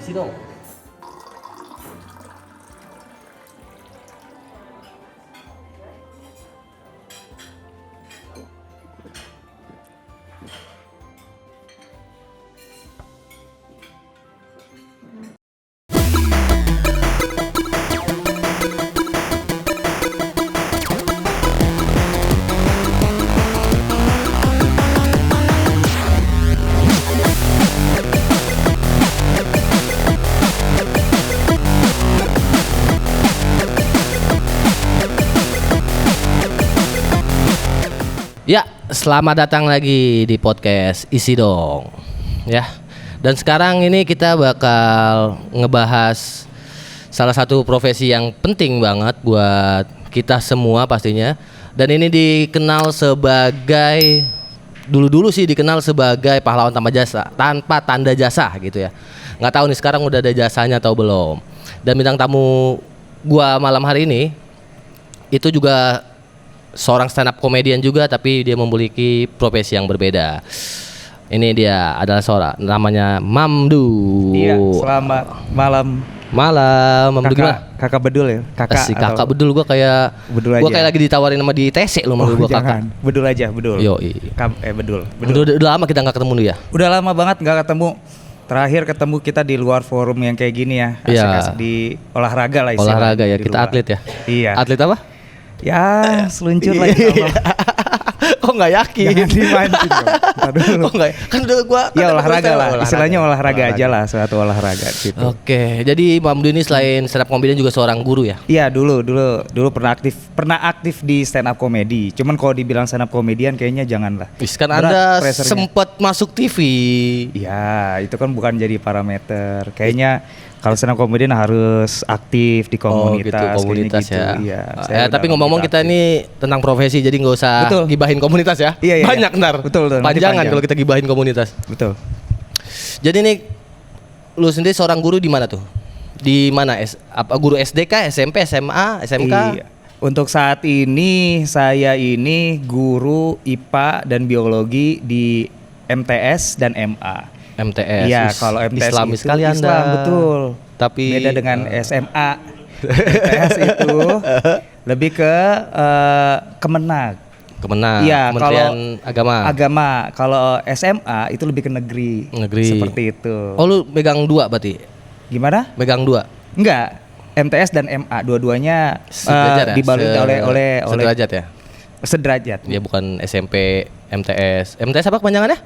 Isi dong. Ya, selamat datang lagi di podcast Isi Dong. Ya. Dan sekarang ini kita bakal ngebahas salah satu profesi yang penting banget buat kita semua pastinya. Dan ini dikenal sebagai dulu sih dikenal sebagai pahlawan tanpa tanda jasa gitu ya. Nggak tahu nih sekarang udah ada jasanya atau belum. Dan bintang tamu gua malam hari ini itu juga seorang stand up comedian juga, tapi dia memiliki profesi yang berbeda. Ini dia adalah seorang namanya Mamdu. Iya, selamat malam. Mamdu gimana? Kakak Bedul ya? Kakak Bedul, gua kayak Bedul aja. Gua kayak lagi ditawarin sama di TC lu manggil gua kakak. Bedul aja, Bedul. Bedul. Udah lama kita nggak ketemu lu ya? Udah lama banget nggak ketemu. Terakhir ketemu kita di luar forum yang kayak gini ya. Asik-asik di olahraga lah istilahnya. Olahraga ya, kita atlet ya. Iya. Atlet apa? Ya, seluncur lah ya. Kok nggak yakin? Jangan dimancing dong. Ntar dulu. Kok nggak? Kan udah gua ya olahraga lah. Istilahnya olahraga aja lah, suatu olahraga gitu. Oke, jadi Mamdu ini selain stand up comedian juga seorang guru ya? Iya, dulu pernah aktif di stand up comedy. Cuman kalau dibilang stand up comedian kayaknya janganlah. Kan Anda sempat masuk TV. Iya, itu kan bukan jadi parameter. Kayaknya kalau stand up comedian harus aktif di komunitas. Oh gitu, komunitas gitu. ya. Iya, tapi ngomong-ngomong kita ini tentang profesi, jadi nggak usah gibahin komunitas ya. Iya, banyak ntar. Betul. Panjangan kalau kita gibahin komunitas. Betul. Jadi nih, lu sendiri seorang guru di mana tuh? Di mana? Guru SD kah, SMP, SMA, SMK? Iya. Untuk saat ini saya ini guru IPA dan biologi di MTS dan MA. MTS. Iya, kalau MTS Islami itu sekali Anda. Islam, betul. Tapi beda dengan SMA. MTS itu lebih ke Kemenag. Iya, Kementerian Agama. Kalau SMA itu lebih ke negeri. Seperti itu. Oh, lu megang dua berarti? Gimana? Megang dua? Enggak. MTS dan MA dua-duanya dibalui oleh sederajat ya? Sederajat. Dia bukan SMP, MTS. MTS apa kepanjangannya?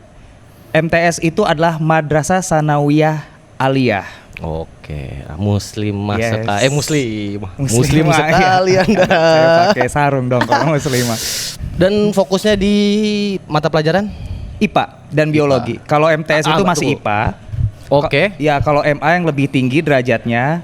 MTS itu adalah Madrasah Sanawiyah Aliyah. Oke, muslimah Yes. Muslim sekali Anda. Saya pakai sarung dong kalau muslimah. Dan fokusnya di mata pelajaran IPA dan biologi. Kalau MTS itu masih IPA. Oke. Ya, kalau MA yang lebih tinggi derajatnya.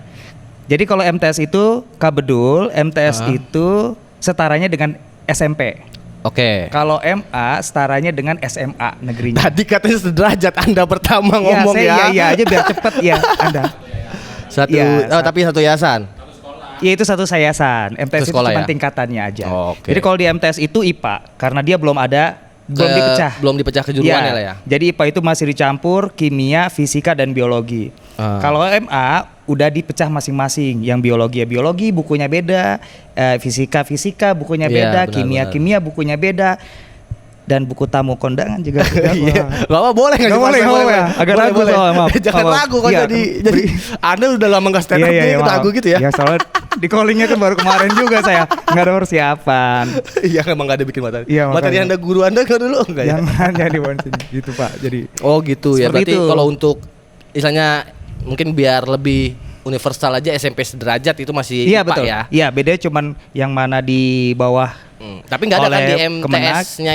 Jadi kalau MTS itu Kabedul, MTS itu setaranya dengan SMP. Oke. Kalau MA setaranya dengan SMA negerinya. Tadi katanya sederajat Anda pertama ngomong ya. Iya aja biar cepet ya Anda. Tapi satu yayasan. Iya, itu satu yayasan. MTS itu cuma tingkatannya aja. Jadi kalau di MTS itu IPA karena dia belum dipecah kejuruannya lah ya. Jadi IPA itu masih dicampur kimia, fisika dan biologi. Kalau MA udah dipecah masing-masing. Yang biologi ya biologi, bukunya beda. Fisika bukunya beda. Kimia bukunya beda. Dan buku tamu kondangan juga beda. Gak boleh. Agak ragu soalnya. Jangan ragu kok jadi Anda udah lama gak stand up jadi ragu gitu ya. Ya soalnya di callingnya kan baru kemarin juga saya nggak ada persiapan. Iya, emang gak ada bikin materi. Iya, materi Anda guru Anda nggak dulu enggak ya? Jangan jadi gitu Pak. Jadi gitu ya. Berarti kalau untuk istilahnya mungkin biar lebih universal aja SMP sederajat itu masih IPA betul ya. Iya, bedanya cuman yang mana di bawah. Tapi nggak ada kan di MTS-nya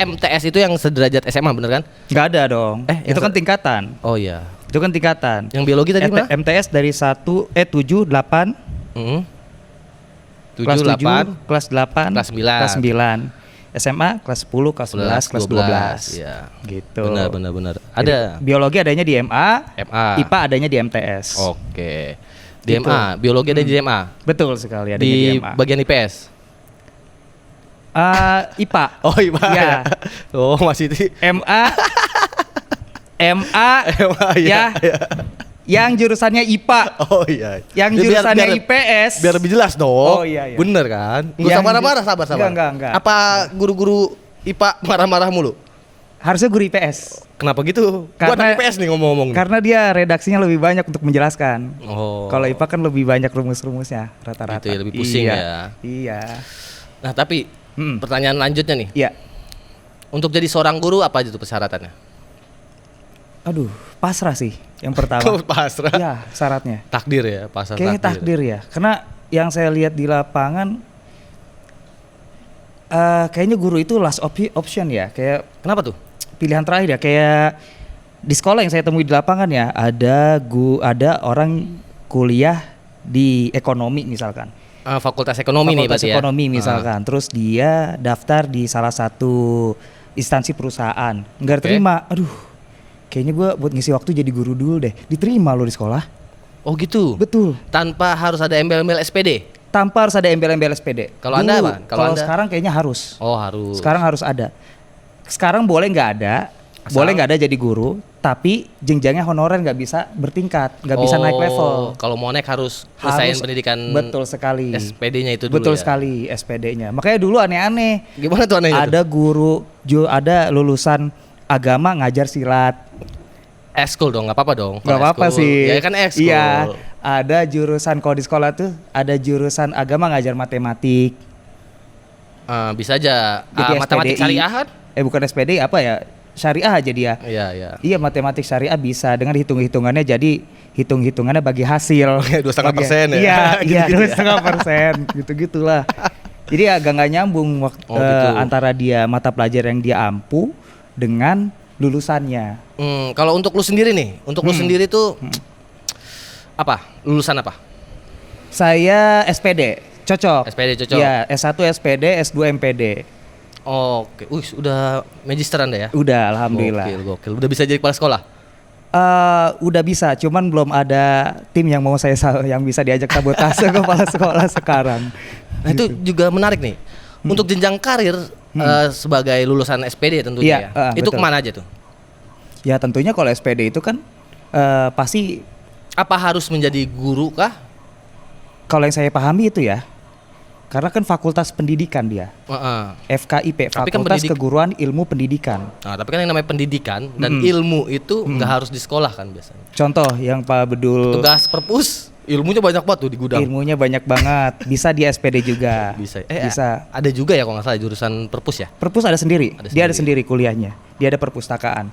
MTS itu yang sederajat SMA bener kan? Nggak ada dong. Itu kan tingkatan. Oh iya. Itu kan tingkatan. Yang biologi tadi mana? MTS dari 7, 8. Kelas 7, kelas 8, kelas 9. Kelas 9. SMA kelas 10, kelas 11, kelas 12. Iya. Gitu. Benar. Ada. Jadi, biologi adanya di MA, IPA adanya di MTS. Oke. Di gitu. MA, biologi ada di MA. Betul sekali adanya di MA. Di bagian IPS. IPA. Oh, IPA. Ya. Oh, masih di MA. MA ya. Iya. Yang jurusannya IPA. Oh iya. Yang jurusannya IPS. Biar lebih jelas dong. Oh iya. Bener kan? Enggak usah marah-marah, sabar. Enggak. Apa guru-guru IPA marah-marah mulu? Harusnya guru IPS. Kenapa gitu? Gua Karena- anak IPS nih ngomong-ngomong. Karena dia redaksinya lebih banyak untuk menjelaskan. Oh. Kalau IPA kan lebih banyak rumus-rumusnya rata-rata. Gitu ya, lebih pusing Iya. ya. Iya. Nah, tapi Mm. pertanyaan lanjutnya nih. Iya. Untuk jadi seorang guru apa aja tuh persyaratannya? Aduh, pasrah sih yang pertama. Kau pasrah. Iya, syaratnya. Takdir ya, pasrah Kayaknya takdir ya. Karena yang saya lihat di lapangan kayaknya guru itu last option ya. Kayak Kenapa tuh? pilihan terakhir ya. Kayak di sekolah yang saya temui di lapangan ya, ada orang kuliah di ekonomi misalkan. Fakultas ekonomi nih Fakultas berarti ya. ekonomi misalkan. Terus dia daftar di salah satu instansi perusahaan. Enggak Oke. terima. Aduh. Kayaknya gue buat ngisi waktu jadi guru dulu deh. Diterima lo di sekolah. Oh gitu. Betul. Tanpa harus ada embel-embel SPD. Tanpa harus ada embel-embel SPD. Kalau Anda Dulu. apa? Kalau Kalau Anda? sekarang kayaknya harus. Oh harus. Sekarang harus ada. Sekarang boleh nggak ada. Asal? Boleh nggak ada jadi guru. Tapi jenjangnya honorer nggak bisa bertingkat. Nggak bisa naik level. Kalau mau naik harus selesaiin pendidikan. Betul sekali. SPD-nya itu dulu. Betul ya? sekali SPD-nya. Makanya dulu aneh-aneh. Gimana tuh anehnya? Ada guru, ada lulusan agama ngajar silat. Ekskul dong, nggak apa-apa dong. Gak Kalau apa-apa ekskul. sih. Ya kan ekskul. Iya. Ada jurusan kalau di sekolah tuh ada jurusan agama ngajar matematik. Bisa aja. Jadi Matematik SPDI. syariah kan? Bukan SPDI apa ya? Syariah aja dia. Iya, iya. Iya matematik syariah bisa dengan hitung-hitungannya jadi hitung-hitungannya bagi hasil. 2,5% ya? Iya, iya Gitu-gitu ya? 2,5% gitu-gitulah. Jadi agak nggak nyambung gitu. antara dia mata pelajaran yang dia ampu dengan lulusannya. Kalau untuk lu sendiri nih, untuk lu sendiri tuh apa? Lulusan apa? Saya SPD, cocok. SPD cocok. Iya, S1 SPD, S2 MPD. Oke, udah magister Anda ya? Udah, alhamdulillah. Gokil. Udah bisa jadi kepala sekolah? Udah bisa, cuman belum ada tim yang mau yang bisa diajak sabotase kepala sekolah sekarang. Nah itu juga menarik nih. Untuk jenjang karir sebagai lulusan SPD tentunya Iya, ya. Itu betul. kemana aja tuh? Ya tentunya kalau SPD itu kan pasti Apa harus menjadi guru kah? kalau yang saya pahami itu ya, karena kan fakultas pendidikan dia, FKIP, Tapi kan Fakultas Keguruan Ilmu Pendidikan. Nah, tapi kan yang namanya pendidikan dan ilmu itu nggak harus di sekolah kan biasanya. Contoh yang Pak Bedul, Tugas perpus, ilmunya banyak banget tuh di gudang. ilmunya banyak banget, bisa di SPD juga. Bisa. Bisa. Ada juga ya kalau nggak salah jurusan perpus ya. Perpus ada sendiri. Ada Dia ada sendiri kuliahnya. Dia ada perpustakaan.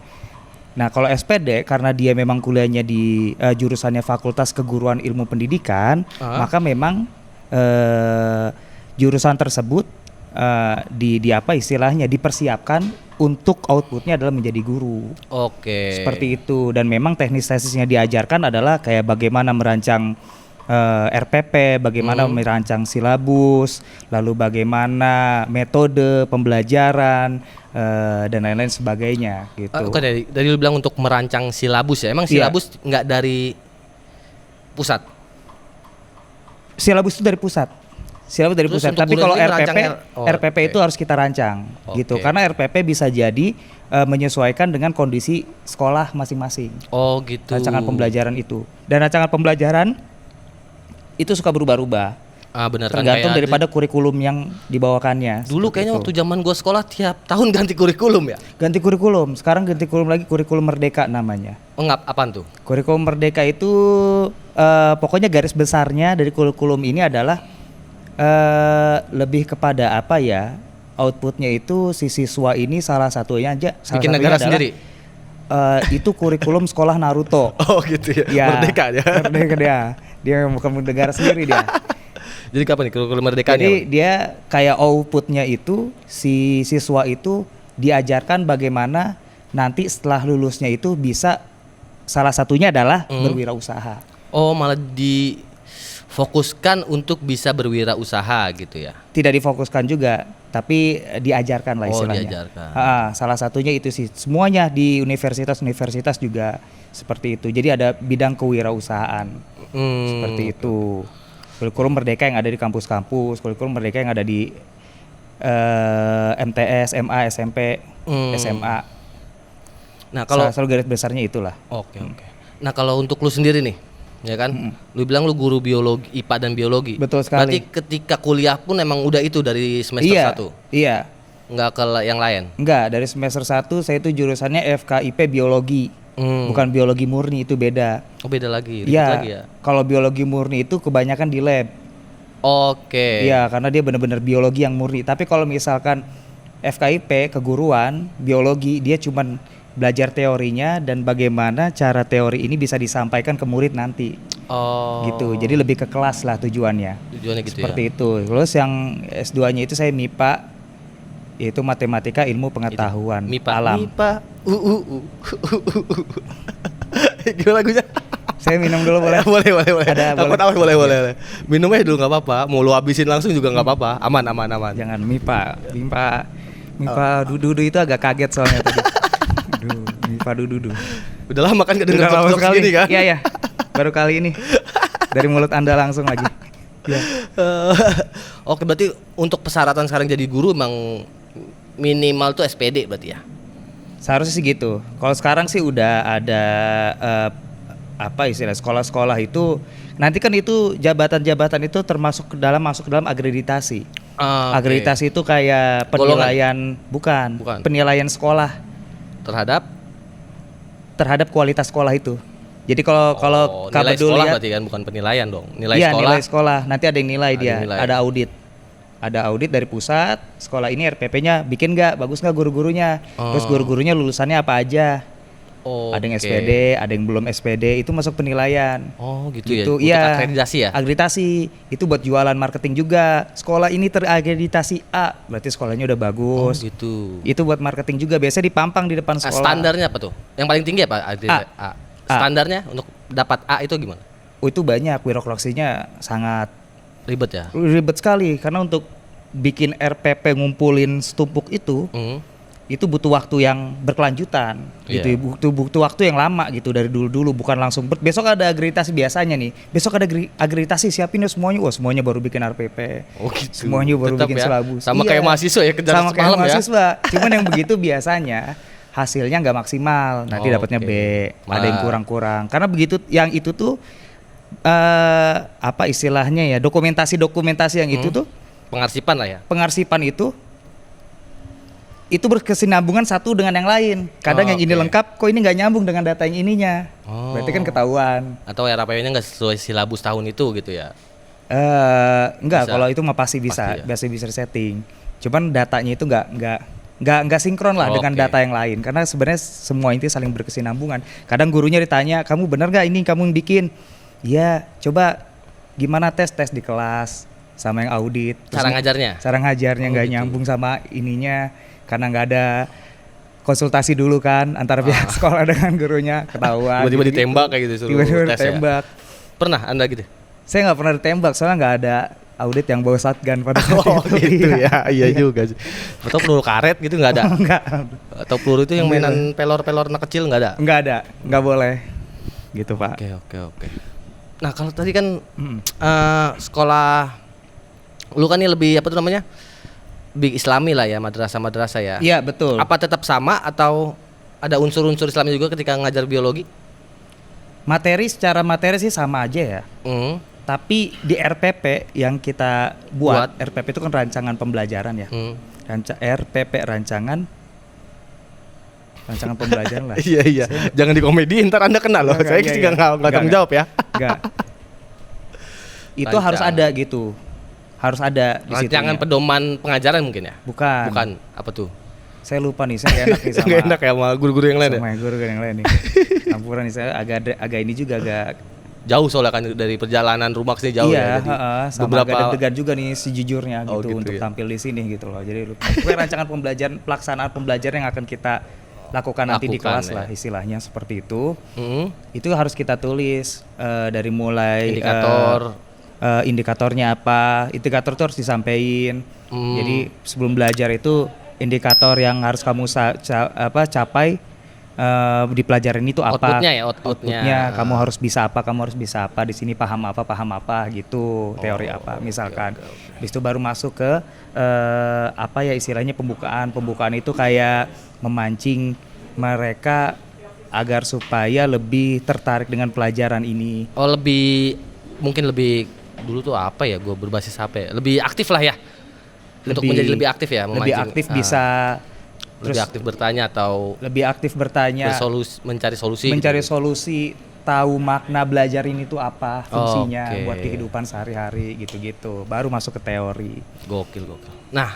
Nah, kalau SPD karena dia memang kuliahnya di jurusannya Fakultas Keguruan Ilmu Pendidikan, maka memang jurusan tersebut di apa istilahnya dipersiapkan untuk outputnya adalah menjadi guru. Oke. Seperti itu, dan memang teknis tesisnya diajarkan adalah kayak bagaimana merancang RPP, bagaimana merancang silabus, lalu bagaimana metode pembelajaran dan lain-lain sebagainya gitu. Bukan dari lu bilang untuk merancang silabus ya. Emang Iya. silabus nggak dari pusat? Silabus itu dari pusat. Silabus dari Terus pusat. untuk Tapi guru kalau sendiri merancang RPP oke. itu harus kita rancang gitu. Oke. Karena RPP bisa jadi menyesuaikan dengan kondisi sekolah masing-masing. Oh gitu. Rancangan pembelajaran itu. Dan rancangan pembelajaran itu suka berubah-ubah. Benar kan, Tergantung kayak daripada kurikulum yang dibawakannya. dulu seperti kayaknya itu. waktu zaman gua sekolah tiap tahun ganti kurikulum ya. Ganti kurikulum. Sekarang ganti kurikulum lagi, kurikulum Merdeka namanya. Apaan tuh? Kurikulum Merdeka itu pokoknya garis besarnya dari kurikulum ini adalah lebih kepada apa ya? Outputnya itu si siswa ini salah satunya aja. Bikin negara sendiri. Itu kurikulum sekolah Naruto. Oh gitu ya. Ya, Merdeka ya. Merdeka dia. Dia bukan negara sendiri dia. Jadi kapan nih kurikulum merdekanya? Jadi dia kayak outputnya itu si siswa itu diajarkan bagaimana nanti setelah lulusnya itu bisa salah satunya adalah berwirausaha. Oh malah difokuskan untuk bisa berwirausaha gitu ya? Tidak difokuskan juga, tapi diajarkan lah Oh, istilahnya. diajarkan. Salah satunya itu sih. Semuanya di universitas-universitas juga seperti itu. Jadi ada bidang kewirausahaan seperti itu. Kurikulum Merdeka yang ada di kampus-kampus, kurikulum Merdeka yang ada di MTS, MA, SMP, SMA. Nah, kalau selalu garis besarnya itulah. Oke. Nah, kalau untuk lu sendiri nih, ya kan? Lu bilang lu guru biologi, IPA dan biologi. Betul sekali. Berarti ketika kuliah pun emang udah itu dari semester 1. Iya. Nggak ke yang lain. Enggak, dari semester 1 saya itu jurusannya FKIP biologi. Bukan biologi murni, itu beda. Oh, beda lagi. Iya. Lagi ya. Kalau biologi murni itu kebanyakan di lab. Oke. Iya, karena dia benar-benar biologi yang murni. Tapi kalau misalkan FKIP keguruan biologi, dia cuman belajar teorinya dan bagaimana cara teori ini bisa disampaikan ke murid nanti. Oh. Gitu. Jadi lebih ke kelas lah tujuannya. Tujuannya gitu seperti ya. itu. Terus yang S2-nya itu saya MIPA, yaitu matematika ilmu pengetahuan MIPA. alam. MIPA. Gimana lagunya? Saya minum dulu boleh? boleh. Ada, Takut awas boleh. Minumnya dulu nggak apa-apa. Mau lu habisin langsung juga nggak apa-apa. Aman. Jangan MIPA dudu itu agak kaget soalnya tadi. MIPA dudu. Udah lama kan gak denger Udah lama podcast sekali gini kan? Iya. Baru kali ini. Dari mulut Anda langsung lagi. Ya. Oke, berarti untuk persyaratan sekarang jadi guru emang minimal tuh SPD berarti ya? Seharusnya sih gitu. Kalau sekarang sih udah ada apa istilah sekolah-sekolah itu nanti kan itu jabatan-jabatan itu masuk ke dalam akreditasi. Okay. Akreditasi itu kayak penilaian bukan. Penilaian sekolah terhadap kualitas sekolah itu. Jadi kalau nilai sekolah lihat, berarti kan bukan penilaian dong. Nilai sekolah. Nanti ada yang nilai dia. Nilai. Ada audit. Ada audit dari pusat. Sekolah ini RPP-nya bikin nggak? Bagus nggak guru-gurunya? Terus guru-gurunya lulusannya apa aja? Ada yang SPD, ada yang belum SPD. Itu masuk penilaian. Oh gitu ya. Itu iya. Akreditasi ya? Akreditasi. Itu buat jualan marketing juga. Sekolah ini terakreditasi A. Berarti sekolahnya udah bagus. Oh gitu. Itu buat marketing juga. Biasanya dipampang di depan sekolah. Standarnya apa tuh? Yang paling tinggi apa? A. Standarnya untuk dapat A itu gimana? Oh, itu banyak, birokrasinya sangat ribet ya? Ribet sekali karena untuk bikin RPP ngumpulin setumpuk itu butuh waktu yang berkelanjutan gitu, butuh waktu yang lama gitu dari dulu bukan langsung besok ada akreditasi biasanya nih. Besok ada akreditasi siapin ya semuanya. Semuanya baru bikin RPP. Oh gitu. Semuanya baru tetap bikin ya? silabus. Sama kayak mahasiswa ya kejar sama kayak mahasiswa. Ya? Cuman yang begitu biasanya hasilnya nggak maksimal, nanti dapatnya B, ada yang kurang-kurang. Karena begitu, yang itu tuh apa istilahnya ya, dokumentasi yang itu tuh pengarsipan lah ya. Pengarsipan itu berkesinambungan satu dengan yang lain. Kadang yang ini lengkap, kok ini nggak nyambung dengan data yang ininya. Berarti kan ketahuan. Atau RAPW-nya nggak sesuai silabus tahun itu gitu ya? Enggak, kalau itu mah pasti bisa setting. Cuman datanya itu nggak sinkron lah dengan data yang lain, karena sebenarnya semua itu saling berkesinambungan. Kadang gurunya ditanya, kamu benar nggak ini kamu yang bikin? Iya, coba gimana tes di kelas sama yang audit. Cara ngajarnya nggak nyambung sama ininya, karena nggak ada konsultasi dulu kan antara pihak sekolah dengan gurunya, ketahuan. Tiba-tiba ditembak kayak gitu, suruh tes ditembak. Ya? Pernah Anda gitu? Saya nggak pernah ditembak, soalnya nggak ada audit yang bawa shotgun pada saat itu. Gitu ya, iya juga sih. Atau peluru karet gitu nggak ada? Enggak. Atau peluru itu yang mainan pelor-pelor anak kecil nggak ada? Nggak ada, nggak boleh. Gitu Pak. Oke. Nah kalau tadi kan sekolah, lu kan ini lebih apa tuh namanya? Big Islami lah ya, madrasah ya. Iya betul. Apa tetap sama atau ada unsur-unsur Islami juga ketika ngajar biologi? Secara materi sih sama aja ya. Tapi di RPP yang kita buat RPP itu kan rancangan pembelajaran ya. RPP rancangan pembelajaran lah. Iya. Jangan dikomediin, ntar Anda kena loh. Saya juga nggak tanggung jawab ya. Enggak. Itu harus ada gitu. Harus ada di situ. Rancangan pedoman pengajaran mungkin ya? Bukan. Apa tuh? Saya lupa nih, saya enak nih sama. Nggak enak ya sama guru-guru yang lain ya? Sama guru yang lain nih. Campuran nih, saya agak ini juga agak jauh soalnya kan dari perjalanan rumah ke sini jauh ya. Jadi sama agak deg-degan juga nih sejujurnya gitu untuk tampil di sini gitu loh. Jadi rancangan pembelajaran, pelaksanaan pembelajaran yang akan kita lakukan nanti di kelas lah istilahnya seperti itu. Itu harus kita tulis dari mulai indikatornya apa. Indikator itu harus disampaikan. Jadi sebelum belajar itu indikator yang harus kamu capai di pelajaran itu apa? Outputnya kamu harus bisa apa di sini, paham apa gitu, teori apa misalkan. Habis itu baru masuk ke apa ya istilahnya pembukaan itu kayak memancing mereka agar supaya lebih tertarik dengan pelajaran ini. Oh, mungkin lebih dulu tuh apa ya? Gue berbasis apa ya? Lebih aktif lah ya. Untuk menjadi lebih aktif ya, lebih aktif bisa lebih aktif bertanya atau lebih aktif bertanya, mencari solusi. Mencari solusi, tahu makna belajar ini tuh apa fungsinya buat kehidupan sehari-hari gitu-gitu. Baru masuk ke teori. Gokil. Nah,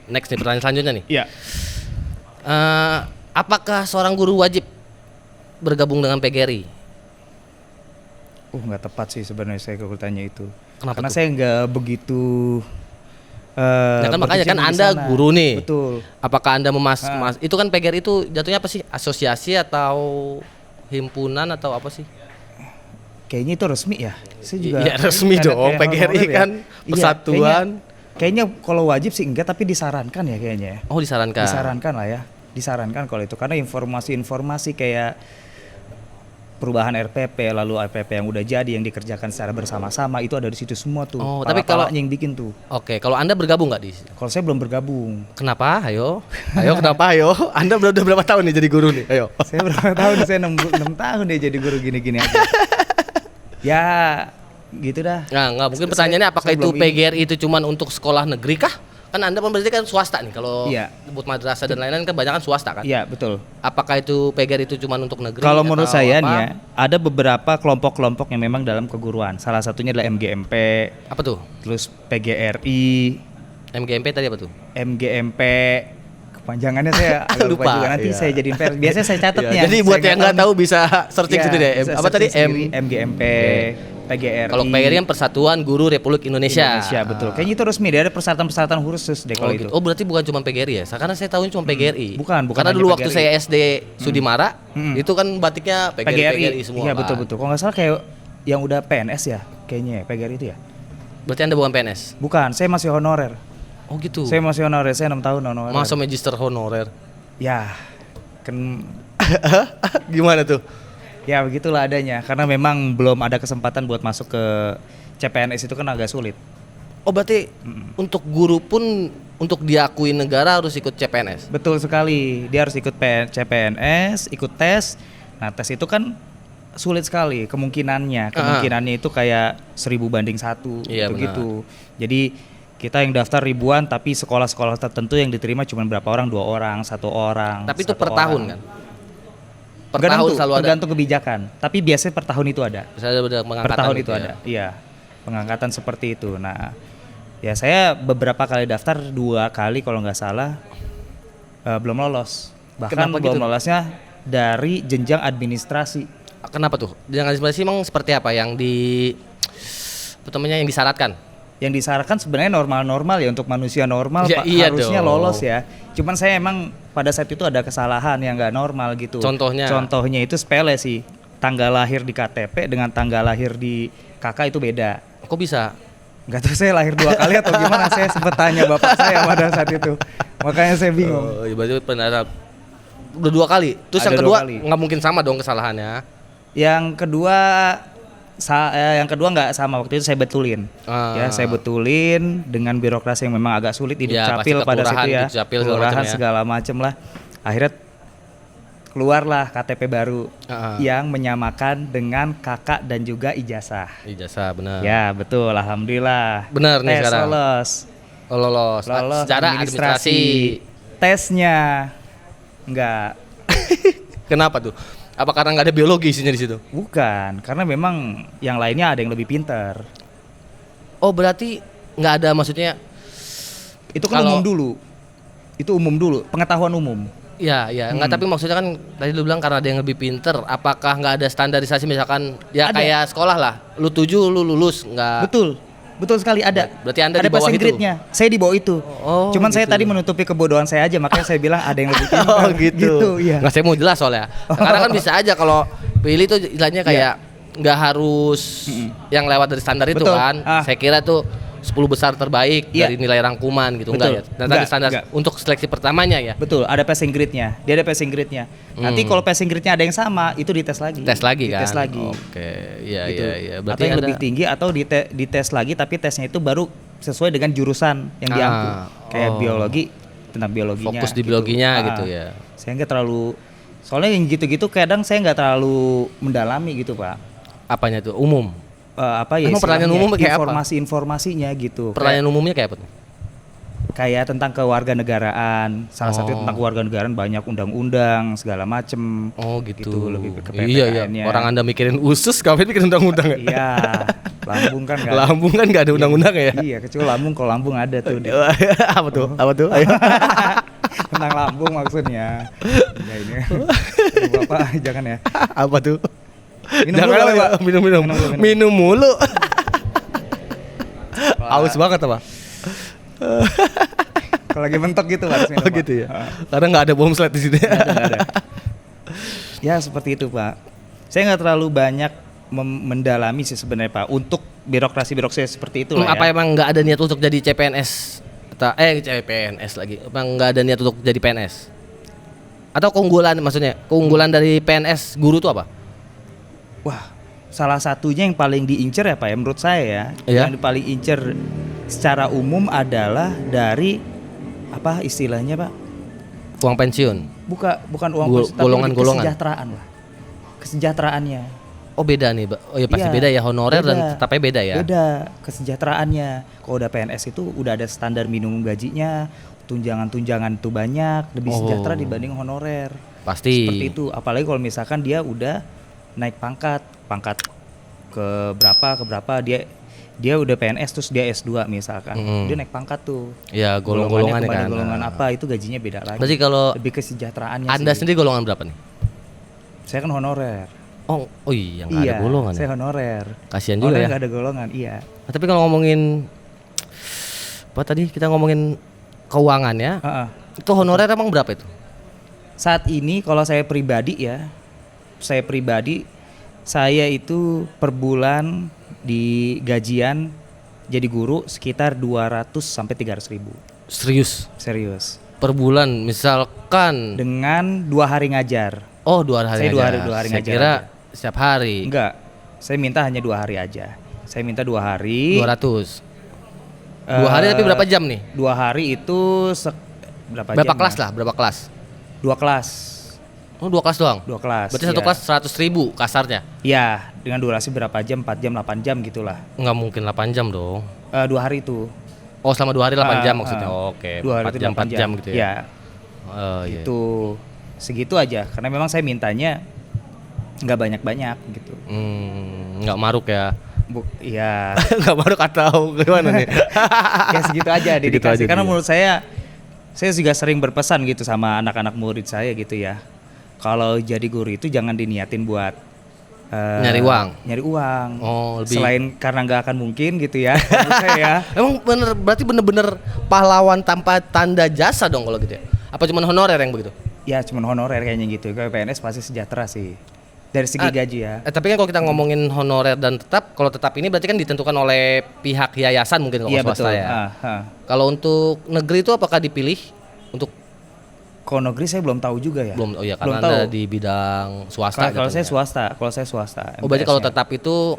next nih pertanyaan selanjutnya nih. Iya. Apakah seorang guru wajib bergabung dengan PGRI? Nggak tepat sih sebenarnya saya kalau tanya itu. Kenapa Karena tuh? saya nggak begitu. Kan makanya kan Anda guru nih. Betul. Apakah Anda itu kan PGRI itu jatuhnya apa sih? Asosiasi atau himpunan atau apa sih? Kayaknya itu resmi ya. Saya juga. Iya resmi dong. PGRI kan persatuan. Kayaknya kalau wajib sih enggak, tapi disarankan ya kayaknya. Oh, disarankan. Disarankan lah ya. Disarankan kalau itu karena informasi-informasi kayak perubahan RPP lalu RPP yang udah jadi yang dikerjakan secara bersama-sama itu ada di situ semua tuh. Oh, tapi kalau yang bikin tuh. Oke, kalau Anda bergabung nggak di situ? Kalau saya belum bergabung. Kenapa? Ayo kenapa? Ayo. Anda udah berapa tahun nih jadi guru nih? Ayo. Saya berapa tahun? Saya 6 tahun deh jadi guru gini-gini aja. Ya, gitu dah. Nah, nggak mungkin pertanyaannya apakah itu PGRI itu cuman untuk sekolah negeri kah? Kan Anda berarti kan swasta nih. Kalau buat madrasah dan lain-lain kan kebanyakan swasta kan? Iya, betul. Apakah itu PGRI itu cuma untuk negeri? Kalau menurut saya nih ya, ada beberapa kelompok-kelompok yang memang dalam keguruan. Salah satunya adalah MGMP. Apa tuh? Terus PGRI. MGMP tadi apa tuh? MGMP. Kepanjangannya saya agak lupa juga. Nanti saya jadiin PR. Biasanya saya catat nih. Jadi buat yang nggak tahu bisa searching sendiri deh. Apa tadi? MGMP. PGRI. Kalau PGRI kan Persatuan Guru Republik Indonesia. Betul. Kayaknya itu resmi deh, ada persyaratan-persyaratan khusus deh kalau itu. Oh, berarti bukan cuma PGRI ya? Karena saya tahu cuma PGRI. Bukan Karena dulu waktu PGRI. saya SD Sudimara, itu kan batiknya PGRI semua. Iya, betul. Kalau nggak salah kayak yang udah PNS ya, kayaknya ya, PGRI itu ya. Berarti Anda bukan PNS? Bukan, saya masih honorer. Oh gitu. Saya masih honorer, saya 6 tahun honorer. Masa magister honorer? Ya, kan gimana tuh? Ya begitulah adanya, karena memang belum ada kesempatan buat masuk ke CPNS itu kan agak sulit. Oh berarti untuk guru pun untuk diakui negara harus ikut CPNS? Betul sekali, dia harus ikut CPNS, ikut tes. Nah tes itu kan sulit sekali kemungkinannya itu kayak 1000 banding 1 gitu. Jadi kita yang daftar ribuan tapi sekolah-sekolah tertentu yang diterima cuma berapa orang, 2 orang, 1 orang. Tapi itu per tahun kan? Tergantung kebijakan. Tapi biasanya per tahun itu ada. Per tahun itu ada. Iya. Pengangkatan seperti itu. Nah, ya saya beberapa kali daftar 2 kali kalau nggak salah belum lolos. Bahkan belum lolosnya dari jenjang administrasi. Kenapa tuh? Jenjang administrasi emang seperti apa yang yang disyaratkan? Yang disarankan sebenarnya normal-normal ya, untuk manusia normal ya, harusnya lolos ya. Cuman saya emang pada saat itu ada kesalahan yang nggak normal gitu. Contohnya itu sepele sih. Tanggal lahir di KTP dengan tanggal lahir di KK itu beda. Kok bisa? Nggak tahu, saya lahir 2 kali atau gimana. Saya sempat tanya bapak saya pada saat itu. Makanya saya bingung. Oh, berarti udah 2 kali. Terus yang kedua nggak mungkin sama dong kesalahannya. Yang kedua nggak sama, waktu itu saya betulin. Ya, saya betulin dengan birokrasi yang memang agak sulit di Dukcapil pada situ ya. Kelurahan segala macam lah. Akhirnya keluarlah KTP baru yang menyamakan dengan kakak dan juga ijazah. Ijazah, benar. Ya, betul. Alhamdulillah. Benar nih sekarang. Lolos. Secara administrasi. Tesnya enggak. Kenapa tuh? Apa karena nggak ada biologi isinya di situ? Bukan, karena memang yang lainnya ada yang lebih pintar. Oh berarti nggak ada, maksudnya? Itu kan umum dulu. Itu umum dulu, pengetahuan umum. Ya, nggak, tapi maksudnya kan tadi lu bilang karena ada yang lebih pintar. Apakah nggak ada standarisasi misalkan ya ada. Kayak sekolah lah, lu 7 lu lulus nggak? Betul sekali ada. Berarti Anda ada di bawah passing grade-nya. Saya di bawah itu. Cuman gitu. Saya tadi menutupi kebodohan saya aja, makanya saya bilang ada yang lebih pintar. Oh gitu. Iya. Nggak, saya mau jelas soalnya. Karena kan bisa aja kalau pilih tuh istilahnya kayak nggak harus yang lewat dari standar itu kan. Saya kira tuh 10 besar terbaik dari nilai rangkuman gitu. Enggak ya? Dan tadi standar untuk seleksi pertamanya ya. Betul, ada passing grade-nya. Dia ada passing grade-nya. Nanti kalau passing grade-nya ada yang sama, itu dites lagi. Tes lagi kan? Dites lagi. Oke, iya. Berarti atau yang lebih tinggi atau dites lagi, tapi tesnya itu baru sesuai dengan jurusan yang diambil. Kayak biologi, tentang biologinya. Fokus di biologinya gitu ya. Saya nggak terlalu Soalnya yang gitu-gitu kadang saya nggak terlalu mendalami gitu Pak. Apanya tuh? Umum? Apa ya? Emang pertanyaan umum kayak apa? Informasinya gitu. Pertanyaan umumnya kayak apa tuh? Kayak tentang kewarganegaraan. Salah satunya tentang kewarganegaraan banyak undang-undang segala macem. Oh gitu. Lebih ke Iya. Orang Anda mikirin usus, kalian mikirin undang-undang ya? Iya. Lambung kan nggak. Lambung kan nggak ada undang-undang ya? Iya, kecuali lambung. Kalau lambung ada tuh. Apa tuh? Apa tuh? Ayo. Tentang lambung maksudnya. Ya ini. Bapak jangan ya. Apa tuh? Minum jangan dulu, Pak. Minum mulu. Aus banget apa? Kalau lagi mentok gitu Pak. Oh gitu ya. Karena nggak ada bom sled di sini. Nggak ada. Ya seperti itu Pak. Saya nggak terlalu banyak mendalami sih sebenarnya Pak. Untuk birokrasi seperti itu lah. Apa emang nggak ada niat untuk jadi CPNS? CPNS lagi. Emang nggak ada niat untuk jadi PNS? Atau keunggulan maksudnya? Keunggulan dari PNS guru itu apa? Wah, salah satunya yang paling diincer ya Pak ya menurut saya ya. Iya? Yang paling incer secara umum adalah dari apa istilahnya Pak? Uang pensiun. Bukan uang pensiun, tapi golongan-golongan. Kesejahteraan lah. Kesejahteraannya. Oh beda nih, oh ya pasti beda ya, honorer beda. dan tetapnya beda ya. Beda kesejahteraannya. Kalau udah PNS itu udah ada standar minimum gajinya, tunjangan itu banyak, lebih sejahtera dibanding honorer. Pasti. Seperti itu. Apalagi kalau misalkan dia udah naik pangkat ke berapa dia udah PNS terus dia S2 misalkan. Dia naik pangkat tuh. Ya, golongan-golongan kan. Golongan apa itu gajinya beda lagi. Berarti kalau lebih kesejahteraannya Anda sih. sendiri golongan berapa nih? Saya kan honorer. Oh iya, nggak ada golongan. Saya honorer. Kasihan juga ya. Nggak ada golongan, iya. Nah, tapi kalau ngomongin apa tadi kita ngomongin keuangan ya, itu honorer emang berapa itu? Saat ini kalau saya pribadi saya itu per bulan di gajian jadi guru sekitar 200 sampai 300 ribu. Serius. Per bulan misalkan dengan 2 hari ngajar. Oh 2 hari saya ngajar. 2 hari saya ngajar. Kira setiap hari. Enggak. Saya minta hanya 2 hari aja. Saya minta 2 hari. 200. 2 hari tapi berapa jam nih? 2 hari itu berapa kelas lah? Berapa kelas? 2 kelas. Oh 2 kelas doang? 2 kelas. Berarti satu kelas 100 ribu kasarnya? Iya, dengan durasi berapa jam? 4 jam, 8 jam gitulah. Nggak mungkin 8 jam dong. 2 hari itu. Oh selama 2 hari 8 jam maksudnya? Oke. 2 hari 4 jam gitu ya? Iya. Iya. Itu segitu aja, karena memang saya mintanya nggak banyak-banyak gitu. Nggak maruk ya? Iya. Nggak maruk atau gimana nih? Ya segitu aja Segitu dikasih. aja Karena dia. menurut saya juga sering berpesan gitu sama anak-anak murid saya gitu ya. Kalau jadi guru itu jangan diniatin buat nyari uang. Oh, lebih. Selain karena nggak akan mungkin gitu ya. Menurut saya. Emang berarti bener-bener pahlawan tanpa tanda jasa dong kalau gitu ya? Apa cuma honorer yang begitu? Ya cuma honorer kayaknya gitu. Kalau PNS pasti sejahtera sih. Dari segi gaji ya. Tapi kan kalau kita ngomongin honorer dan tetap, kalau tetap ini berarti kan ditentukan oleh pihak yayasan mungkin kalau swasta betul. ya. Kalau untuk negeri itu apakah dipilih untuk? Kalau negeri saya belum tahu juga ya. Belum. Oh ya belum karena Anda di bidang swasta. Kalau saya swasta. Oh berarti kalau tetap itu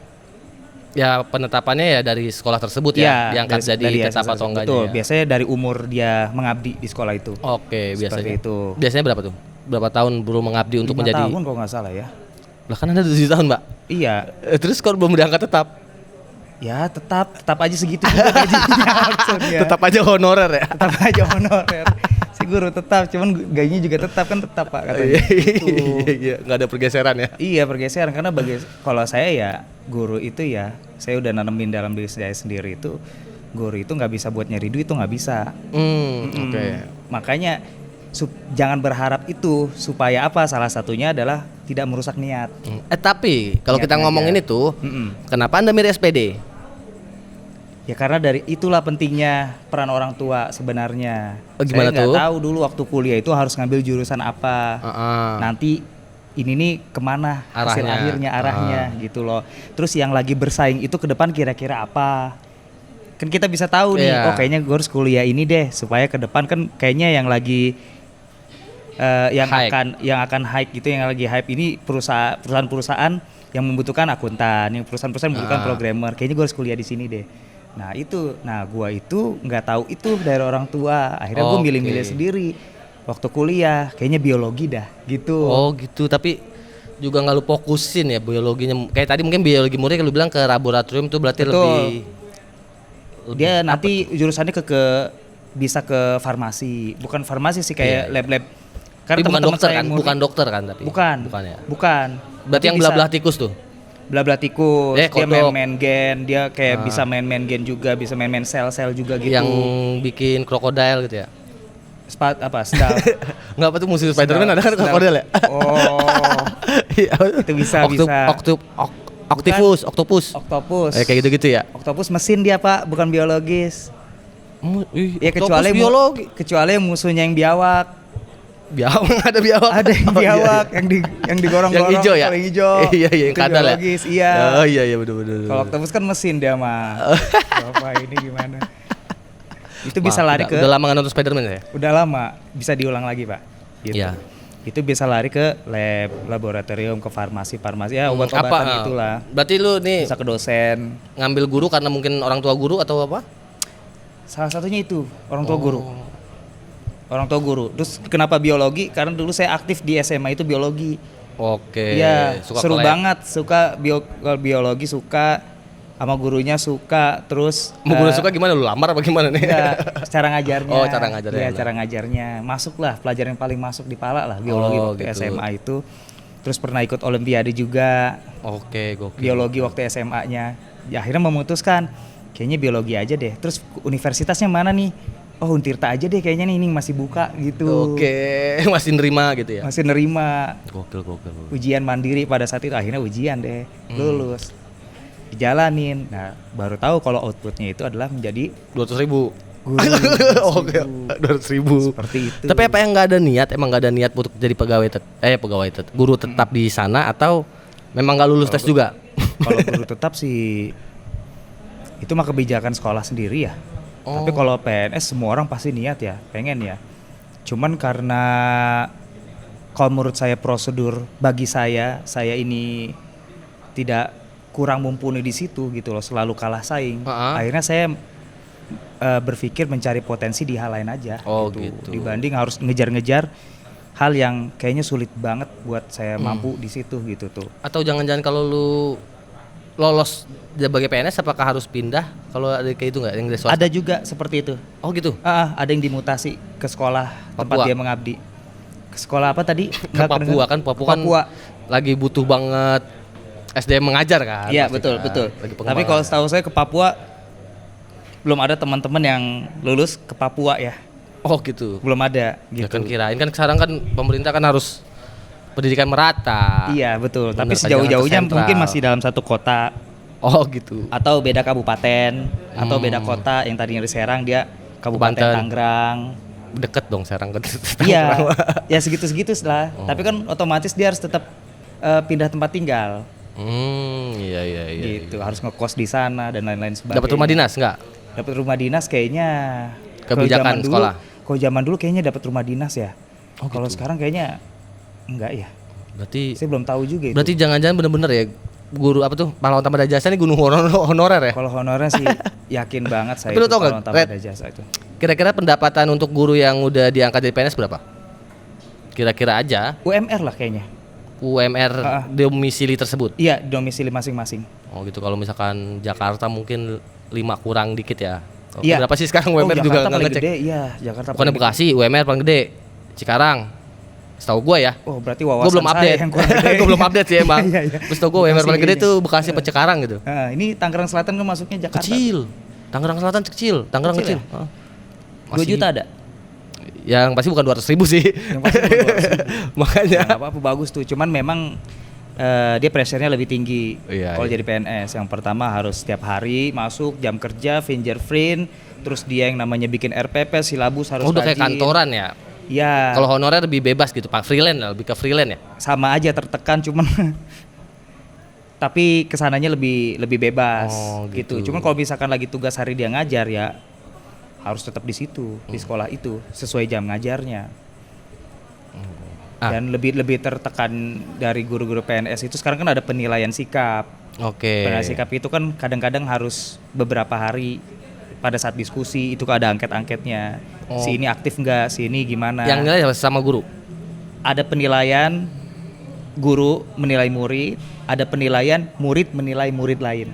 ya penetapannya ya dari sekolah tersebut ya, diangkat jadi tetap atau enggaknya. Betul. Ya? Biasanya dari umur dia mengabdi di sekolah itu. Oke, biasanya. Seperti itu. Biasanya berapa tuh? Berapa tahun belum mengabdi untuk 5 menjadi? 5 tahun kalau nggak salah ya. Lah kan Anda 7 tahun, Mbak. Iya. Terus kalau belum diangkat tetap? Ya tetap aja segitu juga gajinya maksudnya. Tetap aja honorer ya? Tetap aja honorer. Si guru tetap, cuman gajinya juga tetap kan tetap Pak katanya. Iya, nggak ada pergeseran ya? Iya pergeseran karena kalau saya ya guru itu ya saya udah nanemin dalam diri saya sendiri itu guru itu nggak bisa buat nyari duit itu nggak bisa. Oke. Makanya jangan berharap itu supaya apa? Salah satunya adalah tidak merusak niat. Tapi kalau Niat kita ngomongin aja. itu, kenapa Anda milih SPD? Ya karena dari itulah pentingnya peran orang tua sebenarnya. Gimana saya nggak tuh? tahu dulu waktu kuliah itu harus ngambil jurusan apa. Nanti ini nih kemana hasil akhirnya arahnya gitu loh. Terus yang lagi bersaing itu ke depan kira-kira apa? Kan kita bisa tahu nih. Oh kayaknya gue harus kuliah ini deh supaya ke depan kan kayaknya yang lagi yang akan hype gitu, yang lagi hype ini perusahaan-perusahaan yang membutuhkan akuntan, yang perusahaan-perusahaan membutuhkan programmer. Kayaknya gue harus kuliah di sini deh. Nah gua itu nggak tahu itu dari orang tua. Akhirnya gue milih-milih sendiri. Waktu kuliah kayaknya biologi dah gitu. Oh gitu, tapi juga nggak lu fokusin ya biologinya. Kayak tadi mungkin biologi murni kalau lu bilang ke laboratorium tuh berarti Betul. lebih Dia nanti jurusannya bisa ke farmasi, bukan farmasi sih kayak Iya. lab-lab. tapi bukan teman-teman dokter saya kan, yang bukan dokter kan tapi. Bukan. ya. Bukan. Berarti yang bisa belah-belah tikus tuh. bla-bla tikus, dia kodok. main-main gen, dia kayak bisa main-main gen juga, bisa main-main sel-sel juga gitu. Yang bikin krokodil gitu ya. Sendal. Enggak apa tuh musuh Spider-Man ada kan Sendal. krokodil ya? Oh, Iya. itu bisa. Oktopus. Oktopus. Kayak gitu-gitu ya. Oktopus mesin dia Pak, bukan biologis. Ya kecuali biologi. kecuali musuhnya yang biawak. Biawak ada biawak. Ada yang biawak yang digorong-gorong. Yang hijau ya? Yang hijau. Iya, yang Itu kadal ya. biologis, iya. Oh iya betul. Kalau oktopus kan mesin dia mah. Bapak ini gimana? Itu bisa lari ke. Udah lama nggak nonton Spider-Man ya? Udah lama, bisa diulang lagi Pak. Gitu. Iya. Itu bisa lari ke laboratorium, ke farmasi ya obat-obatan itulah. Berarti lu nih Bisa ke dosen. ngambil guru karena mungkin orang tua guru atau apa? Salah satunya itu orang tua guru. Orang tua guru. Terus kenapa biologi? Karena dulu saya aktif di SMA itu biologi. Oke. Iya, suka seru kolek. banget. Suka biologi, suka sama gurunya suka. Terus Mau guru suka gimana lu lamar apa gimana nih? enggak, cara ngajarnya. Oh, cara ngajarnya. Iya, cara ngajarnya. Masuklah pelajaran yang paling masuk di pala lah biologi waktu gitu. SMA itu. Terus pernah ikut olimpiade juga. Oke, gokil. Biologi waktu SMA-nya. Ya, akhirnya memutuskan kayaknya biologi aja deh. Terus universitasnya mana nih? Oh, Untirta aja deh kayaknya nih, ini masih buka gitu. Oke, masih nerima gitu ya. Masih nerima. Gokil. Ujian mandiri pada saat itu, akhirnya ujian deh. Lulus. Dijalanin. Nah, baru tahu kalau outputnya itu adalah menjadi 200.000. guru. Oke, 200.000. Seperti itu. Tapi apa yang nggak ada niat? Emang nggak ada niat untuk jadi guru tetap di sana atau memang nggak lulus tes juga? Kalau guru tetap sih itu mah kebijakan sekolah sendiri ya. Tapi kalau PNS semua orang pasti niat ya, pengen ya. Cuman karena kalau menurut saya prosedur bagi saya ini tidak kurang mumpuni di situ gitu loh, selalu kalah saing. Akhirnya saya berpikir mencari potensi di hal lain aja. Gitu. Dibanding harus ngejar-ngejar hal yang kayaknya sulit banget buat saya mampu di situ gitu tuh. Atau jangan-jangan kalau lu lolos sebagai PNS apakah harus pindah kalau ada kayak itu nggak yang dari swasta? Ada juga seperti itu. Oh gitu. Ada yang dimutasi ke sekolah tempat Papua. dia mengabdi. Ke sekolah apa tadi? Ke Papua kan lagi butuh banget SDM mengajar kan. Iya, pasti betul. Lagi Tapi pengembangan. kalau setahu saya ke Papua belum ada teman-teman yang lulus ke Papua ya. Oh gitu. Belum ada Ya gitu. kan kirain kan sekarang kan pemerintah kan harus pendidikan merata. Iya, betul. Tapi Bener, sejauh-jauhnya jangan ke mungkin sentral. masih dalam satu kota Oh gitu. atau beda kabupaten atau beda kota. Yang tadinya di Serang dia Kabupaten Banten. Tangerang. Deket dong Serang ke Iya. Ya segitu-segitu lah. Tapi kan otomatis dia harus tetap pindah tempat tinggal. Iya. Gitu, harus ngekos di sana dan lain-lain sebagainya. Dapat rumah dinas enggak? Dapat rumah dinas kayaknya Kebijakan sekolah. Kalau zaman dulu kayaknya dapat rumah dinas ya. Kalau sekarang kayaknya enggak ya. Berarti Saya belum tahu juga itu. berarti jangan-jangan bener-bener ya guru apa tuh pahlawan tambah jasa ini guru honorer ya? Kalau honornya sih yakin banget saya. Tapi lu itu tau nggak, pahlawan tambah Red? jasa itu. Kira-kira pendapatan untuk guru yang udah diangkat dari PNS berapa? Kira-kira aja UMR lah kayaknya. UMR domisili tersebut. Iya, domisili masing-masing. Oh gitu, kalau misalkan Jakarta mungkin 5 kurang dikit ya. Iya. Berapa sih sekarang UMR juga Jakarta nggak paling ngecek? gede, iya, Jakarta. Bukannya paling Bekasi UMR paling gede. Cikarang. Setahu gua ya. gede. Oh, berarti Gue wawasan belum saya update. yang kurang gede. Gue belum update sih emang. Iya. Terus tau gue UMR Bekasi paling gede ini. tuh Bekasi apa Cikarang gitu. Nah, ini Tangerang Selatan kan masuknya Jakarta. Kecil. Tangerang Selatan kecil. Tangerang Kecil kecil. ya? Ah. 2 juta ada. Yang pasti bukan 200.000 sih. Yang pasti bukan 200.000. Makanya. Ya, nggak apa-apa, bagus tuh. Cuman memang dia pressure-nya lebih tinggi. Iya, Kalau iya. jadi PNS, yang pertama harus setiap hari masuk jam kerja, fingerprint, terus dia yang namanya bikin RPP, silabus harus Oh, udah kayak rajin. kantoran ya. Ya, Kalau honorer lebih bebas gitu, Pak. Freelance lah, lebih ke freelance ya. sama aja tertekan, cuman tapi kesananya lebih bebas Oh, gitu. Cuman kalau misalkan lagi tugas hari dia ngajar ya harus tetap di situ, di sekolah itu sesuai jam ngajarnya. Dan lebih tertekan dari guru-guru PNS itu sekarang kan ada penilaian sikap. Oke. Penilaian sikap itu kan kadang-kadang harus beberapa hari pada saat diskusi itu ada angket-angketnya. Si ini aktif nggak, si ini gimana. Yang nilai sama guru? Ada penilaian guru menilai murid, ada penilaian murid menilai murid lain.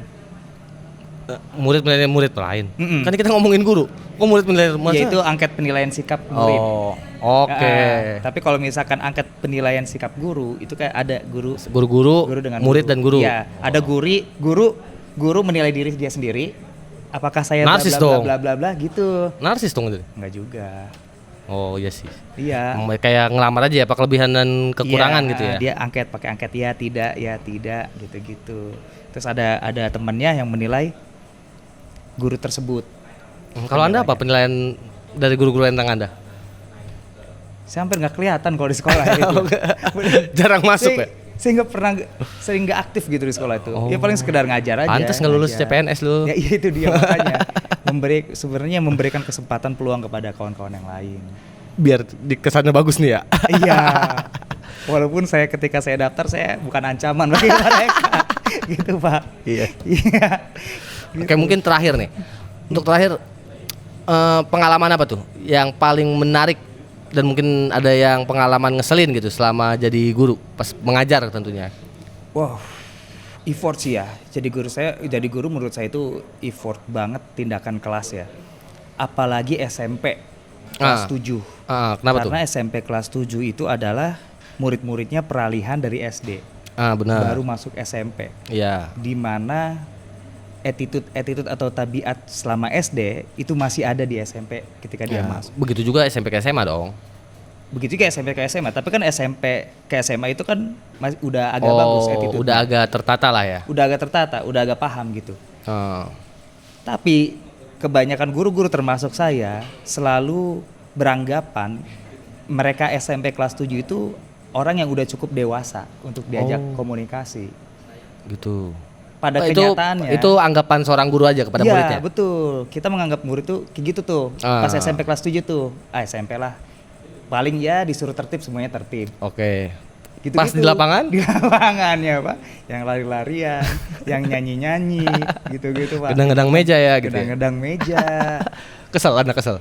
Murid menilai murid lain? Kan kita ngomongin guru, kok murid menilai masa? Ya itu angket penilaian sikap murid. Oke. Tapi kalau misalkan angket penilaian sikap guru itu kayak ada guru dengan murid guru. Dan guru. Iya, ada guru menilai diri dia sendiri. Apakah saya narsis bla bla bla bla gitu. Narsis dong itu. Enggak juga. Oh iya sih. Iya. Kayak ngelamar aja ya, apa kelebihan dan kekurangan gitu ya. Dia angket pakai angket ya tidak gitu-gitu. Terus ada temannya yang menilai guru tersebut. Kalau Anda apa penilaian dari guru-guru tentang Anda? Saya hampir nggak kelihatan kalau di sekolah itu. Jarang masuk ya? Saya nggak pernah, sering nggak aktif gitu di sekolah itu. Ya paling sekedar ngajar aja. Pantes nggak lulus CPNS lu. Ya iya itu dia makanya. Sebenarnya memberikan kesempatan peluang kepada kawan-kawan yang lain. Biar kesannya bagus nih ya. Iya. Walaupun ketika saya daftar saya bukan ancaman bagi mereka. Gitu Pak. Iya. Iya. Gitu. Oke mungkin terakhir nih. Untuk terakhir pengalaman apa tuh yang paling menarik dan mungkin ada yang pengalaman ngeselin gitu selama jadi guru pas mengajar tentunya. Wow, effort sih ya. Jadi guru menurut saya itu effort banget tindakan kelas ya. Apalagi SMP kelas 7. Kenapa Karena tuh? SMP kelas 7 itu adalah murid-muridnya peralihan dari SD. Benar. Baru masuk SMP. Iya. Di mana attitude atau tabiat selama SD itu masih ada di SMP ketika dia masuk. Begitu juga SMP ke SMA dong. Begitu juga SMP ke SMA, tapi kan SMP ke SMA itu kan udah agak bagus attitude. Udah agak tertata lah ya. Udah agak tertata, udah agak paham gitu. Tapi kebanyakan guru-guru termasuk saya selalu beranggapan mereka SMP kelas 7 itu orang yang udah cukup dewasa untuk diajak komunikasi. Gitu. Pada kenyataannya itu anggapan seorang guru aja kepada muridnya. Iya betul, kita menganggap murid tuh kayak gitu tuh. Pas SMP kelas 7 tuh, SMP lah, paling ya disuruh tertib semuanya tertib. Oke. Gitu, pas di lapangan? Di lapangan ya Pak, yang lari-larian, yang nyanyi-nyanyi, gitu-gitu Pak. Gedang-gedang meja ya gitu. Gedang-gedang meja. Kesel, Anda kesel?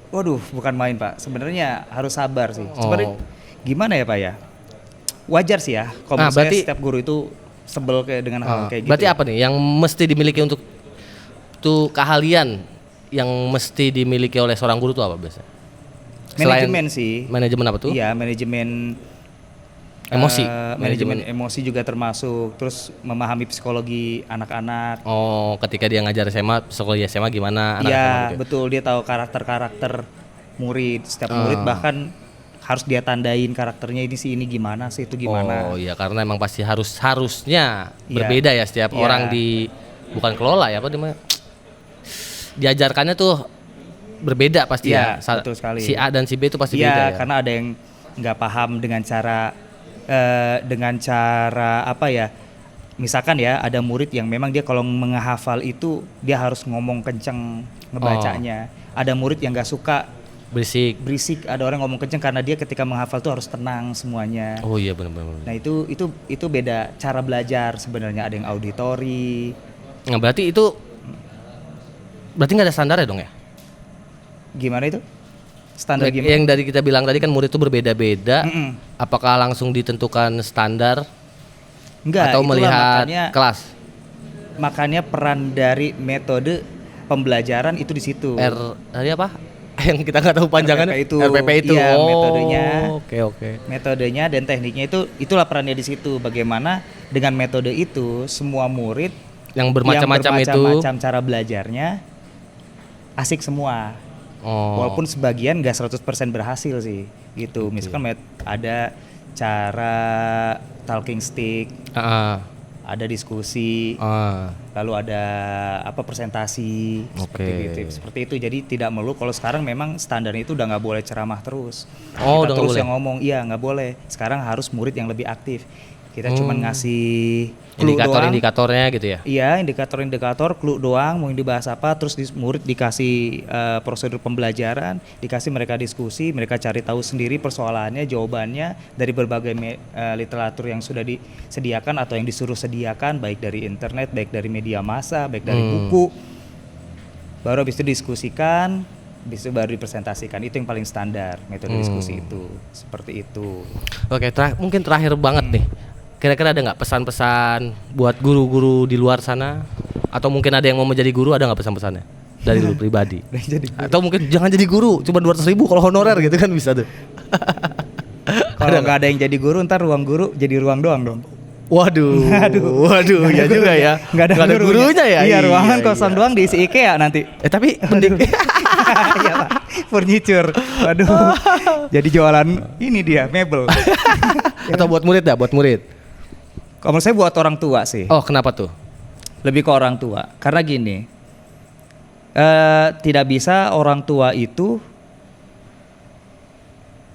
Waduh, bukan main Pak. Sebenarnya harus sabar sih. Sebenarnya gimana ya Pak ya? Wajar sih ya. Kalau menurut saya setiap guru itu sebel dengan hal kayak gitu. Berarti apa nih yang mesti dimiliki untuk tuh keahlian yang mesti dimiliki oleh seorang guru tuh apa biasanya? Manajemen sih. Manajemen apa tuh? Iya, manajemen emosi. Manajemen emosi juga termasuk. Terus memahami psikologi anak-anak. Oh, ketika dia ngajar SMA, psikologi SMA gimana? Iya, gitu. Betul. Dia tahu karakter-karakter murid. Setiap murid bahkan harus dia tandain karakternya ini gimana sih, itu gimana. Oh iya, karena emang pasti harusnya berbeda ya setiap orang bukan kelola ya apa namanya. Diajarkannya tuh berbeda pasti ya. Betul sekali. Si A dan si B itu pasti beda ya. Karena ada yang nggak paham dengan cara apa ya. Misalkan ya ada murid yang memang dia kalau menghafal itu dia harus ngomong kenceng ngebacanya. Ada murid yang nggak suka berisik, ada orang ngomong kenceng karena dia ketika menghafal tuh harus tenang semuanya. Oh iya benar. Nah itu beda cara belajar sebenarnya. Ada yang auditori. Nah berarti nggak ada standar ya dong ya? Gimana itu? Standar gimana? Yang dari kita bilang tadi kan murid itu berbeda-beda. Apakah langsung ditentukan standar? Enggak. Atau melihat kelas? Makanya peran dari metode pembelajaran itu di situ. Tadi apa? Yang kita nggak tahu panjangannya RPP itu. Iya, metodenya. Oke. Metodenya dan tekniknya itulah perannya di situ. Bagaimana dengan metode itu semua murid yang bermacam-macam cara belajarnya asik semua. Walaupun sebagian nggak 100% berhasil sih gitu. Misalkan ada cara talking stick. Ada diskusi, lalu ada presentasi, seperti itu. Jadi tidak melulu. Kalau sekarang memang standarnya itu udah nggak boleh ceramah terus. Kita terus yang ngomong, iya nggak boleh. Sekarang harus murid yang lebih aktif. Kita cuma ngasih indikator-indikatornya gitu ya? Iya, indikator-indikator, clue doang, mau dibahas apa, terus murid dikasih prosedur pembelajaran, dikasih mereka diskusi, mereka cari tahu sendiri persoalannya, jawabannya dari berbagai literatur yang sudah disediakan atau yang disuruh sediakan, baik dari internet, baik dari media massa, baik dari buku. Baru habis itu diskusikan, habis itu baru dipresentasikan. Itu yang paling standar metode diskusi itu. Seperti itu. Oke, mungkin terakhir banget nih. Kira-kira ada nggak pesan-pesan buat guru-guru di luar sana? Atau mungkin ada yang mau menjadi guru, ada nggak pesan-pesannya dari lu pribadi? Atau mungkin jangan jadi guru, cuma 200.000 kalau honorer gitu kan bisa tuh. Kalau nggak ada yang jadi guru, ntar ruang guru jadi ruang doang dong. Waduh, ya juga ya. Nggak ada gurunya ya. Iya, ruangan kosong doang diisi IKEA nanti. Tapi mending Iya, Pak. Furniture. Waduh. Jadi jualan ini dia, mebel. Atau buat murid dah, buat murid. Kalau menurut saya buat orang tua sih. Oh, kenapa tuh? Lebih ke orang tua. Karena gini, tidak bisa orang tua itu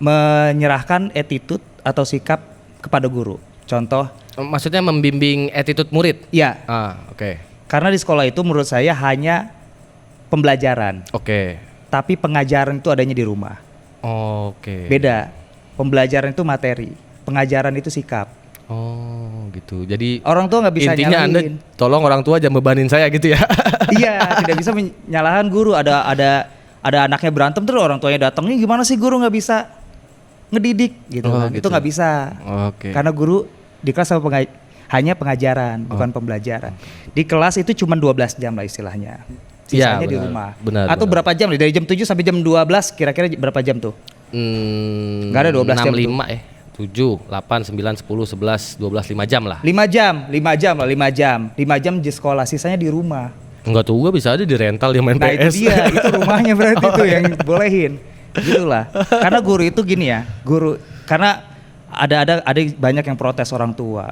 menyerahkan attitude atau sikap kepada guru. Contoh, maksudnya membimbing attitude murid? Iya. Oke. Karena di sekolah itu menurut saya hanya pembelajaran. Oke. Tapi pengajaran itu adanya di rumah. Oke. Beda. Pembelajaran itu materi, pengajaran itu sikap. Oh, gitu. Jadi orang tua nggak bisa intinya nyalahin. Anda tolong orang tua jangan bebanin saya gitu ya. Iya, tidak bisa menyalahkan guru. Ada anaknya berantem terus orang tuanya datang, "Ini gimana sih guru nggak bisa ngedidik?" gitu kan. Gitu. Itu nggak bisa. Oke. Karena guru di kelas hanya pengajaran, bukan pembelajaran. Di kelas itu cuma 12 jam lah istilahnya. Sisanya di rumah. Benar, Atau berapa jam? Dari jam 7 sampai jam 12 kira-kira berapa jam tuh? Nggak ada 12 jam 5 7, 8, 9, 10, 11, 12, 5 jam lah. 5 jam lah, 5 jam. 5 jam di sekolah, sisanya di rumah. Enggak tuh, gua bisa aja di rental dia main Nah PS. itu dia, itu rumahnya berarti tuh yang bolehin. Gitulah. Karena guru itu gini ya, karena ada banyak yang protes orang tua.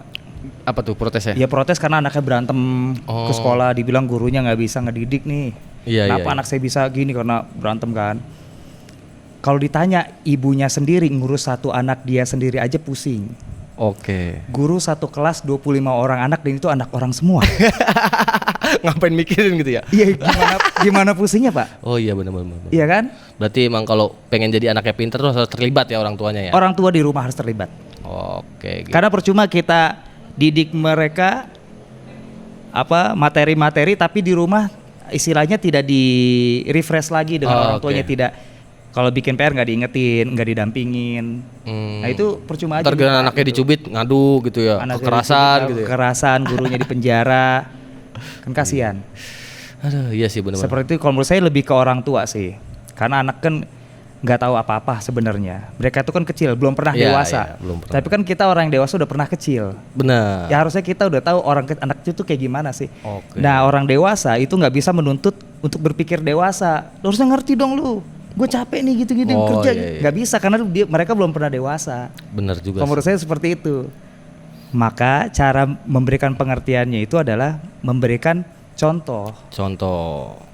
Apa tuh protesnya? Ya protes karena anaknya berantem ke sekolah, dibilang gurunya nggak bisa ngedidik nih. Kenapa anak saya bisa gini karena berantem kan? Kalau ditanya ibunya sendiri ngurus satu anak dia sendiri aja pusing. Oke. Guru satu kelas 25 orang anak dan itu anak orang semua. Ngapain mikirin gitu ya? Iya, gimana pusingnya, Pak? Oh iya benar. Iya kan? Berarti emang kalau pengen jadi anaknya pinter tuh harus terlibat ya orang tuanya ya? Orang tua di rumah harus terlibat. Oke. Gitu. Karena percuma kita didik mereka materi-materi tapi di rumah istilahnya tidak di refresh lagi dengan orang tuanya, tidak. Kalau bikin PR nggak diingetin, nggak didampingin, nah itu percuma aja. Ntar anaknya dicubit, ngadu gitu ya, kekerasan gitu ya. Kekerasan, gurunya di penjara, kan kasihan. Aduh, iya sih benar. Seperti itu kalau menurut saya lebih ke orang tua sih, karena anak kan nggak tahu apa-apa sebenarnya. Mereka itu kan kecil, belum pernah dewasa. Belum pernah. Tapi kan kita orang yang dewasa udah pernah kecil. Benar. Ya harusnya kita udah tahu anak itu kayak gimana sih. Oke. Nah orang dewasa itu nggak bisa menuntut untuk berpikir dewasa. Lu harusnya ngerti dong lu. Gue capek nih gitu-gitu kerja. Nggak bisa karena mereka belum pernah dewasa. Benar juga. Menurut saya seperti itu. Maka cara memberikan pengertiannya itu adalah memberikan contoh.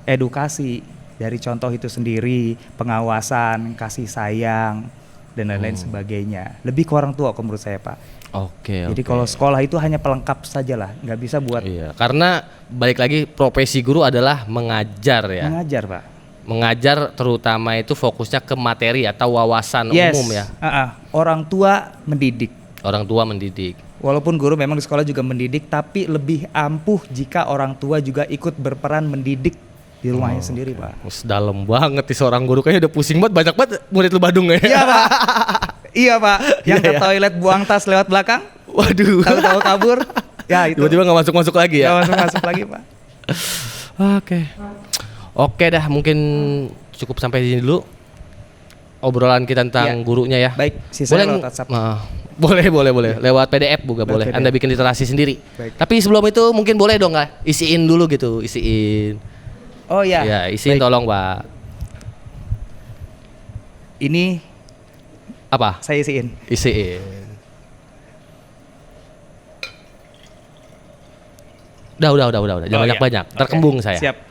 Edukasi dari contoh itu sendiri, pengawasan, kasih sayang dan lain-lain sebagainya. Lebih ke orang tua menurut saya, Pak. Oke. Jadi kalau sekolah itu hanya pelengkap saja lah, nggak bisa buat. Iya, karena balik lagi profesi guru adalah mengajar ya. Mengajar, Pak. Mengajar terutama itu fokusnya ke materi atau wawasan umum ya. Orang tua mendidik. Orang tua mendidik. Walaupun guru memang di sekolah juga mendidik, tapi lebih ampuh jika orang tua juga ikut berperan mendidik di rumahnya sendiri, Pak. Dalam banget nih seorang guru, kayaknya udah pusing banget, banyak banget murid lu Badung ya. Iya, Pak. Iya, Pak. Yang ke toilet buang tas lewat belakang. Waduh. Tahu-tahu kabur. Ya itu. Tiba-tiba nggak masuk lagi ya. Nggak masuk lagi, Pak. Oke dah, mungkin cukup sampai di sini dulu obrolan kita tentang gurunya ya. Baik, sisanya lewat WhatsApp. Boleh. Lewat PDF juga boleh. PDF. Anda bikin literasi sendiri. Baik. Tapi sebelum itu mungkin boleh dong nggak isiin dulu gitu, isiin. Oh iya. Ya, isiin. Baik. Tolong, Pak. Ini Apa? saya isiin. Isiin. Udah. Jangan banyak-banyak. Terkembung saya. Siap.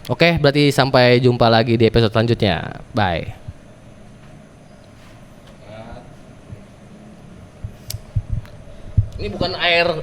Oke, berarti sampai jumpa lagi di episode selanjutnya. Bye. Ini bukan air